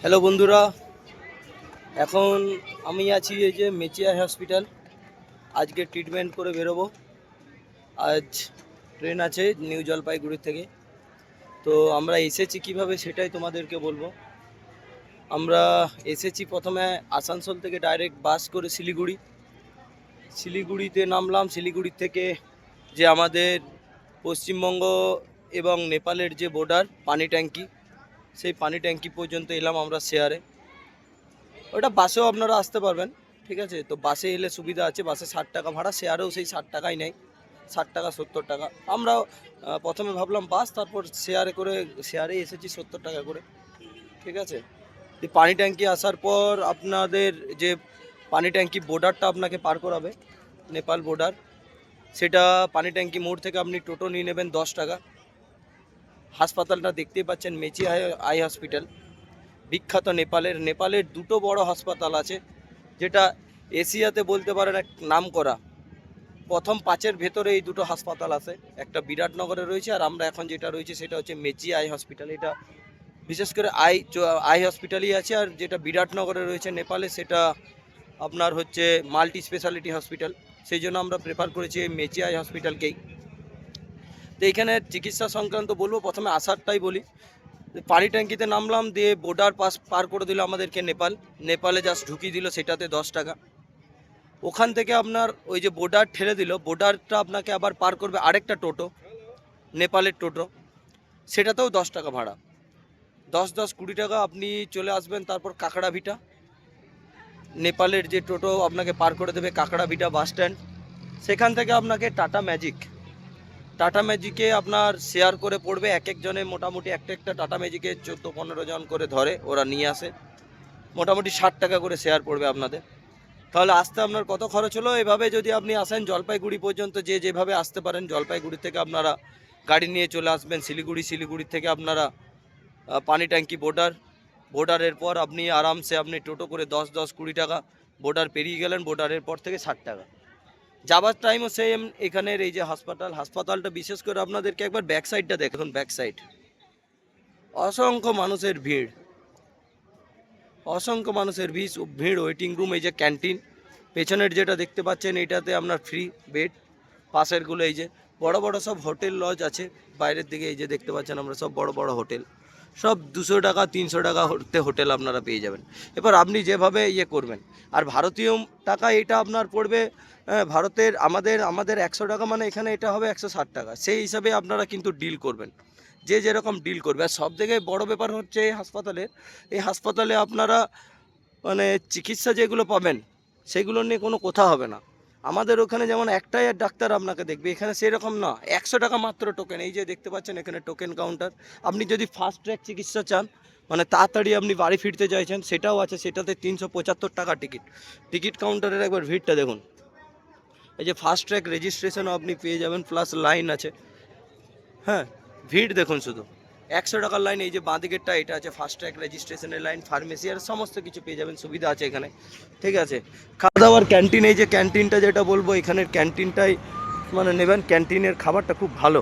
Hello বন্ধুরা, এখন আমি আছি এই যে মেচিয়া হসপিটাল। আজকে ট্রিটমেন্ট করে বেরোবো। আজ ট্রেন আছে নিউ জলপাইগুড়ি থেকে। তো আমরা এসেছি কিভাবে সেটাই তোমাদেরকে বলবো। আমরা এসেছি প্রথমে আসানসোল থেকে ডাইরেক্ট বাস করে শিলিগুড়িতে নামলাম। শিলিগুড়ি থেকে যে আমাদের পশ্চিমবঙ্গ এবং নেপালের যে বর্ডার পানি ট্যাঙ্কি, সেই পানি ট্যাঙ্কি পর্যন্ত এলাম আমরা শেয়ারে। ওটা বাসেও আপনারা আসতে পারবেন, ঠিক আছে। তো বাসে এলে সুবিধা আছে, বাসে 60 টাকা ভাড়া, শেয়ারেও সেই 60 টাকাই নেয়, 60 টাকা 70 টাকা। আমরাও প্রথমে ভাবলাম বাস, তারপর শেয়ারে এসেছি 70 টাকা করে, ঠিক আছে। পানি ট্যাঙ্কি আসার পর আপনাদের যে পানি ট্যাঙ্কি বর্ডারটা আপনাকে পার করাবে, নেপাল বর্ডার, সেটা পানি ট্যাঙ্কি মোড় থেকে আপনি টোটো নিয়ে নেবেন 10 টাকা। হাসপাতালটা দেখতেই পাচ্ছেন, মেচি আই হসপিটাল, বিখ্যাত নেপালের দুটো বড় হাসপাতাল আছে, যেটা এশিয়াতে বলতে পারেন এক নাম করা। প্রথম 5-এর ভেতরে এই দুটো হাসপাতাল আছে, একটা বিরাটনগরে রয়েছে, আর আমরা এখন যেটা রয়েছে সেটা হচ্ছে মেচি আই হসপিটাল। এটা বিশেষ করে আই হসপিটালই আছে, আর যেটা বিরাটনগরে রয়েছে নেপালে সেটা আপনার হচ্ছে মাল্টি স্পেশালিটি হসপিটাল। সেই জন্য আমরা প্রেফার করেছি এই মেচি আই হসপিটালকেই। তো এইখানে চিকিৎসা সংক্রান্ত বলবো, প্রথমে আসারটাই বলি। পানি ট্যাঙ্কিতে নামলাম, দিয়ে বর্ডার পার করে দিল আমাদেরকে নেপালে জাস্ট ঢুকিয়ে দিল, সেটাতে 10 টাকা। ওখান থেকে আপনার ওই যে বর্ডার ঠেলে দিল, বর্ডারটা আপনাকে আবার পার করবে আরেকটা টোটো, নেপালের টোটো, সেটাতেও 10 টাকা ভাড়া। 10-20 টাকা আপনি চলে আসবেন। তারপর কাঁকড়াভিটা, নেপালের যে টোটো আপনাকে পার করে দেবে কাঁকড়াভিটা বাস স্ট্যান্ড। সেখান থেকে আপনাকে টাটা ম্যাজিকে আপনার শেয়ার করে পড়বে, এক একজনে মোটামুটি একটা টাটা ম্যাজিকে 14-15 জন করে ধরে, ওরা নিয়ে আসে। মোটামুটি 60 টাকা করে শেয়ার পড়বে আপনাদের। তাহলে আসতে আপনার কত খরচ হলো? এভাবে যদি আপনি আসেন জলপাইগুড়ি পর্যন্ত, যেভাবে আসতে পারেন, জলপাইগুড়ি থেকে আপনারা গাড়ি নিয়ে চলে আসবেন শিলিগুড়ি থেকে আপনারা পানি ট্যাঙ্কি বর্ডারের পর আপনি আরামসে আপনি টোটো করে 10-20 টাকা বর্ডার পেরিয়ে গেলেন। বর্ডারের পর থেকে 60 টাকা। যাবার টাইমও সেম। এখানের এই যে হাসপাতালটা বিশেষ করে আপনাদেরকে একবার ব্যাক সাইডটা দেখুন। ব্যাক সাইড অসংখ্য মানুষের ভিড়, ওয়েটিং রুম, এই যে ক্যান্টিন, পেছনের যেটা দেখতে পাচ্ছেন এটাতে আপনার ফ্রি বেড। পাশেরগুলো এই যে বড় বড় সব হোটেল লজ আছে, বাইরের দিকে এই যে দেখতে পাচ্ছেন আমরা সব বড় বড় হোটেল, সব 200 টাকা 300 টাকা হোটেল আপনারা পেয়ে যাবেন। এবার আপনি যেভাবে করবেন, আর ভারতীয় টাকা এটা আপনার পড়বে, ভারতের আমাদের 100 টাকা, মানে এখানে এটা হবে 160 টাকা। সেই হিসাবে আপনারা কিন্তু ডিল করবেন, যে যেরকম ডিল করবে। আর সব থেকে বড় ব্যাপার হচ্ছে এই হাসপাতালে আপনারা মানে চিকিৎসা যেগুলো পাবেন সেগুলো নিয়ে কোনো কথা হবে না। আমাদের ওখানে যেমন একটাই ডাক্তার আপনাকে দেখবে, এখানে সেরকম না। 100 টাকা মাত্র টোকেন। এই যে দেখতে পাচ্ছেন এখানে টোকেন কাউন্টার। আপনি যদি ফাস্ট ট্র্যাক চিকিৎসা চান, মানে তাড়াতাড়ি আপনি বাড়ি ফিরতে চাইছেন, সেটাও আছে। সেটাতে 375 টাকা টিকিট কাউন্টারের একবার ভিড়টা দেখুন। এই যে ফাস্ট ট্র্যাক রেজিস্ট্রেশনও আপনি পেয়ে যাবেন, প্লাস লাইন আছে। হ্যাঁ, ভিড় দেখুন শুধু। 100 টাকার লাইন। এই যে বাঁ দিকেরটা, এটা আছে ফাস্ট ট্র্যাক রেজিস্ট্রেশনের লাইন, ফার্মেসি আর সমস্ত কিছু পেয়ে যাবেন, সুবিধা আছে এখানে, ঠিক আছে। খাওয়া দাওয়ার ক্যান্টিন, এই যে ক্যান্টিনটা যেটা বলবো, এখানের ক্যান্টিনটাই মানে নেবেন। ক্যান্টিনের খাবারটা খুব ভালো।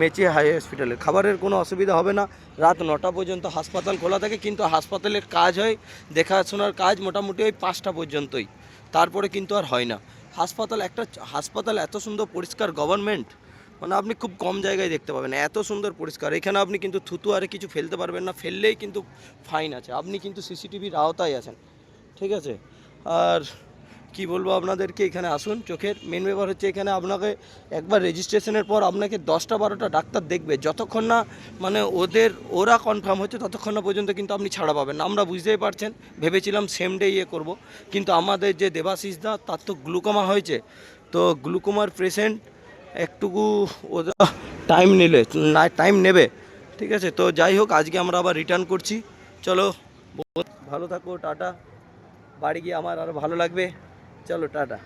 মেচি হাই হসপিটালের খাবারের কোনো অসুবিধা হবে না। রাত 9টা পর্যন্ত হাসপাতাল খোলা থাকে, কিন্তু হাসপাতালের কাজ হয়, দেখাশোনার কাজ মোটামুটি ওই 5টা পর্যন্তই, তারপরে কিন্তু আর হয় না। হাসপাতাল এত সুন্দর পরিষ্কার, গভর্নমেন্ট, মানে আপনি খুব কম জায়গায় দেখতে পাবেন এত সুন্দর পরিষ্কার। এখানে আপনি কিন্তু থুতু আরে কিছু ফেলতে পারবেন না, ফেললেই কিন্তু ফাইন আছে। আপনি কিন্তু সিসিটিভির আওতায় আছেন, ঠিক আছে। আর কি বলবো আপনাদেরকে, এখানে আসুন। চোখের মেন ব্যাপার হচ্ছে এখানে আপনাকে একবার রেজিস্ট্রেশনের পর আপনাকে 10টা-12টা ডাক্তার দেখবে, যতক্ষণ না মানে ওরা কনফার্ম হচ্ছে ততক্ষণ না পর্যন্ত কিন্তু আপনি ছাড়া পাবেন না। আমরা বুঝতেই পারছেন, ভেবেছিলাম সেম ডে করব, কিন্তু আমাদের যে দেবাশিস দা, তার তো গ্লুকোমা হয়েছে। তো গ্লুকোমার পেশেন্ট একটুকু ওরা টাইম নেবে, ঠিক আছে। তো যাই হোক, আজকে আমরা আবার রিটার্ন করছি। চলো, ভালো থাকো, টাটা। বাড়ি গিয়ে আমার আরও ভালো লাগবে। চলো, টাটা।